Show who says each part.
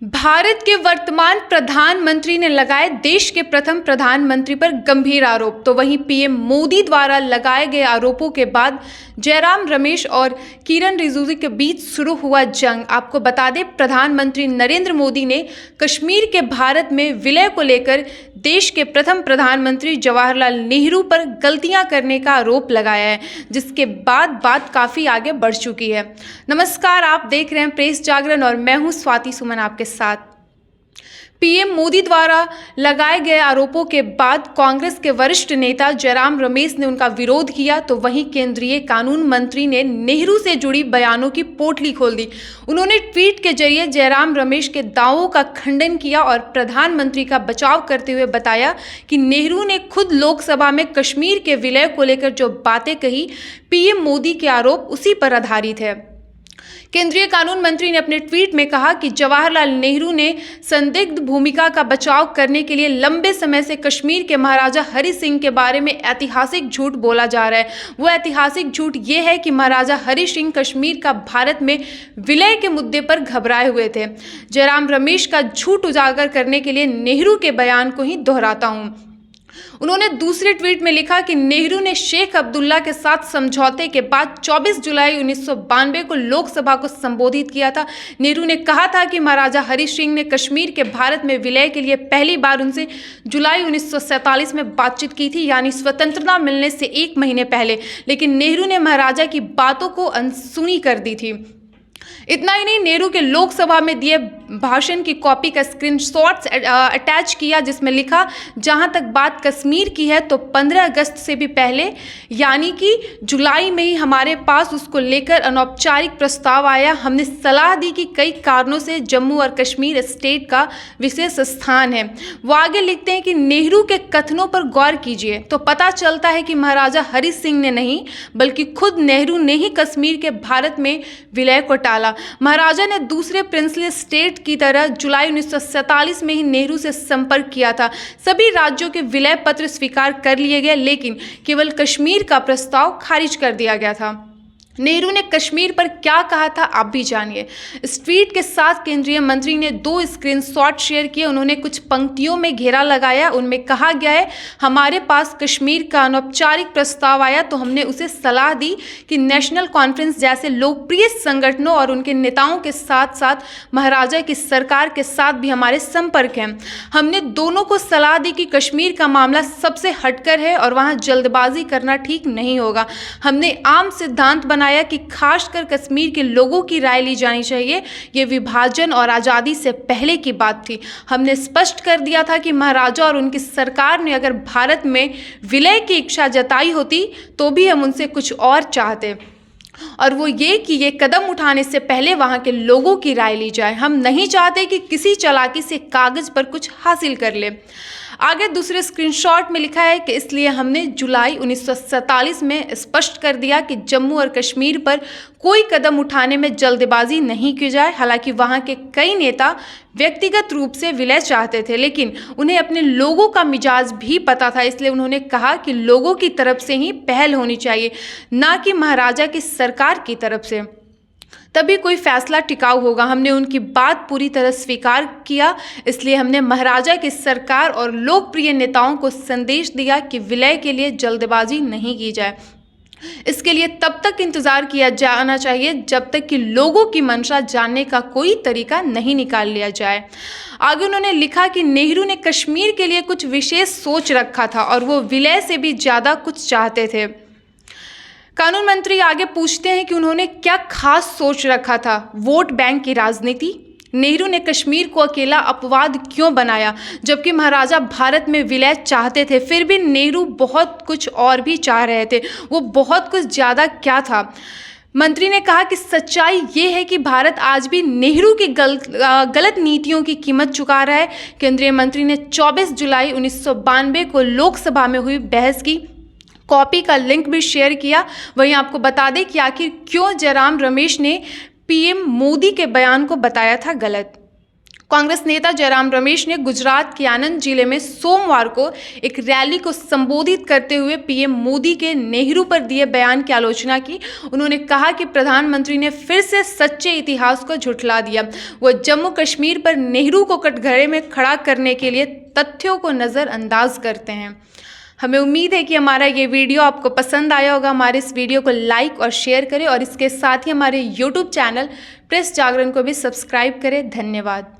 Speaker 1: भारत के वर्तमान प्रधानमंत्री ने लगाए देश के प्रथम प्रधानमंत्री पर गंभीर आरोप। तो वहीं पीएम मोदी द्वारा लगाए गए आरोपों के बाद जयराम रमेश और किरण रिजिजू के बीच शुरू हुआ जंग। आपको बता दें, प्रधानमंत्री नरेंद्र मोदी ने कश्मीर के भारत में विलय को लेकर देश के प्रथम प्रधानमंत्री जवाहरलाल नेहरू पर गलतियां करने का आरोप लगाया है, जिसके बाद बात काफ़ी आगे बढ़ चुकी है। नमस्कार, आप देख रहे हैं प्रेस जागरण और मैं हूं स्वाति सुमन आपके साथ। पीएम मोदी द्वारा लगाए गए आरोपों के बाद कांग्रेस के वरिष्ठ नेता जयराम रमेश ने उनका विरोध किया, तो वहीं केंद्रीय कानून मंत्री ने नेहरू से जुड़ी बयानों की पोटली खोल दी। उन्होंने ट्वीट के जरिए जयराम रमेश के दावों का खंडन किया और प्रधानमंत्री का बचाव करते हुए बताया कि नेहरू ने खुद लोकसभा में कश्मीर के विलय को लेकर जो बातें कही, पीएम मोदी के आरोप उसी पर आधारित है। केंद्रीय कानून मंत्री ने अपने ट्वीट में कहा कि जवाहरलाल नेहरू ने संदिग्ध भूमिका का बचाव करने के लिए लंबे समय से कश्मीर के महाराजा हरि सिंह के बारे में ऐतिहासिक झूठ बोला जा रहा है। वो ऐतिहासिक झूठ ये है कि महाराजा हरि सिंह कश्मीर का भारत में विलय के मुद्दे पर घबराए हुए थे। जयराम रमेश का झूठ उजागर करने के लिए नेहरू के बयान को ही दोहराता हूँ। उन्होंने दूसरे ट्वीट में लिखा कि नेहरू ने शेख अब्दुल्ला के साथ समझौते के बाद 24 जुलाई 1992 को लोकसभा को संबोधित किया था। नेहरू ने कहा था कि महाराजा हरि सिंह ने कश्मीर के भारत में विलय के लिए पहली बार उनसे जुलाई 1947 में बातचीत की थी, यानी स्वतंत्रता मिलने से 1 महीने पहले, लेकिन नेहरू ने महाराजा की बातों को अनसुनी कर दी थी। इतना ही नहीं, नेहरू के लोकसभा में दिए भाषण की कॉपी का स्क्रीनशॉट्स अटैच किया, जिसमें लिखा, जहां तक बात कश्मीर की है तो 15 अगस्त से भी पहले यानी कि जुलाई में ही हमारे पास उसको लेकर अनौपचारिक प्रस्ताव आया। हमने सलाह दी कि कई कारणों से जम्मू और कश्मीर स्टेट का विशेष स्थान है। वो आगे लिखते हैं कि नेहरू के कथनों पर गौर कीजिए तो पता चलता है कि महाराजा हरि सिंह ने नहीं बल्कि खुद नेहरू ने ही कश्मीर के भारत में विलय को टाला। महाराजा ने दूसरे प्रिंसली स्टेट की तरह जुलाई 1947 में ही नेहरू से संपर्क किया था। सभी राज्यों के विलय पत्र स्वीकार कर लिए गए, लेकिन केवल कश्मीर का प्रस्ताव खारिज कर दिया गया था। नेहरू ने कश्मीर पर क्या कहा था, आप भी जानिए। इस ट्वीट के साथ केंद्रीय मंत्री ने 2 स्क्रीनशॉट शेयर किए। उन्होंने कुछ पंक्तियों में घेरा लगाया। उनमें कहा गया है, हमारे पास कश्मीर का अनौपचारिक प्रस्ताव आया तो हमने उसे सलाह दी कि नेशनल कॉन्फ्रेंस जैसे लोकप्रिय संगठनों और उनके नेताओं के साथ साथ महाराजा की सरकार के साथ भी हमारे संपर्क हैं। हमने दोनों को सलाह दी कि कश्मीर का मामला सबसे हटकर है और वहाँ जल्दबाजी करना ठीक नहीं होगा। हमने आम सिद्धांत बनाया कि खासकर कश्मीर के लोगों की राय ली जानी चाहिए। ये विभाजन और आज़ादी से पहले की बात थी। हमने स्पष्ट कर दिया था कि महाराजा और उनकी सरकार ने अगर भारत में विलय की इच्छा जताई होती तो भी हम उनसे कुछ और चाहते, और वो ये कि ये कदम उठाने से पहले वहाँ के लोगों की राय ली जाए। हम नहीं चाहते कि किसी चालाकी से कागज़ पर कुछ हासिल कर ले। आगे दूसरे स्क्रीनशॉट में लिखा है कि इसलिए हमने जुलाई 1947 में स्पष्ट कर दिया कि जम्मू और कश्मीर पर कोई कदम उठाने में जल्दबाजी नहीं की जाए। हालांकि वहाँ के कई नेता व्यक्तिगत रूप से विलय चाहते थे, लेकिन उन्हें अपने लोगों का मिजाज भी पता था, इसलिए उन्होंने कहा कि लोगों की तरफ से ही पहल होनी चाहिए, ना कि महाराजा की सरकार की तरफ से। तभी कोई फैसला टिकाऊ होगा। हमने उनकी बात पूरी तरह स्वीकार किया, इसलिए हमने महाराजा की सरकार और लोकप्रिय नेताओं को संदेश दिया कि विलय के लिए जल्दबाजी नहीं की जाए। इसके लिए तब तक इंतजार किया जाना चाहिए जब तक कि लोगों की मंशा जानने का कोई तरीका नहीं निकाल लिया जाए। आगे उन्होंने लिखा कि नेहरू ने कश्मीर के लिए कुछ विशेष सोच रखा था और वो विलय से भी ज़्यादा कुछ चाहते थे। कानून मंत्री आगे पूछते हैं कि उन्होंने क्या खास सोच रखा था, वोट बैंक की राजनीति। नेहरू ने कश्मीर को अकेला अपवाद क्यों बनाया, जबकि महाराजा भारत में विलय चाहते थे। फिर भी नेहरू बहुत कुछ और भी चाह रहे थे। वो बहुत कुछ ज़्यादा क्या था। मंत्री ने कहा कि सच्चाई ये है कि भारत आज भी नेहरू की गलत नीतियों की कीमत चुका रहा है। केंद्रीय मंत्री ने 24 जुलाई 1992 को लोकसभा में हुई बहस की कॉपी का लिंक भी शेयर किया। वहीं आपको बता दें कि आखिर क्यों जयराम रमेश ने पीएम मोदी के बयान को बताया था गलत। कांग्रेस नेता जयराम रमेश ने गुजरात के आनंद जिले में सोमवार को एक रैली को संबोधित करते हुए पीएम मोदी के नेहरू पर दिए बयान की आलोचना की। उन्होंने कहा कि प्रधानमंत्री ने फिर से सच्चे इतिहास को झुठला दिया। वो जम्मू कश्मीर पर नेहरू को कटघरे में खड़ा करने के लिए तथ्यों को नज़रअंदाज करते हैं। हमें उम्मीद है कि हमारा ये वीडियो आपको पसंद आया होगा। हमारे इस वीडियो को लाइक और शेयर करें और इसके साथ ही हमारे YouTube चैनल प्रेस जागरण को भी सब्सक्राइब करें। धन्यवाद।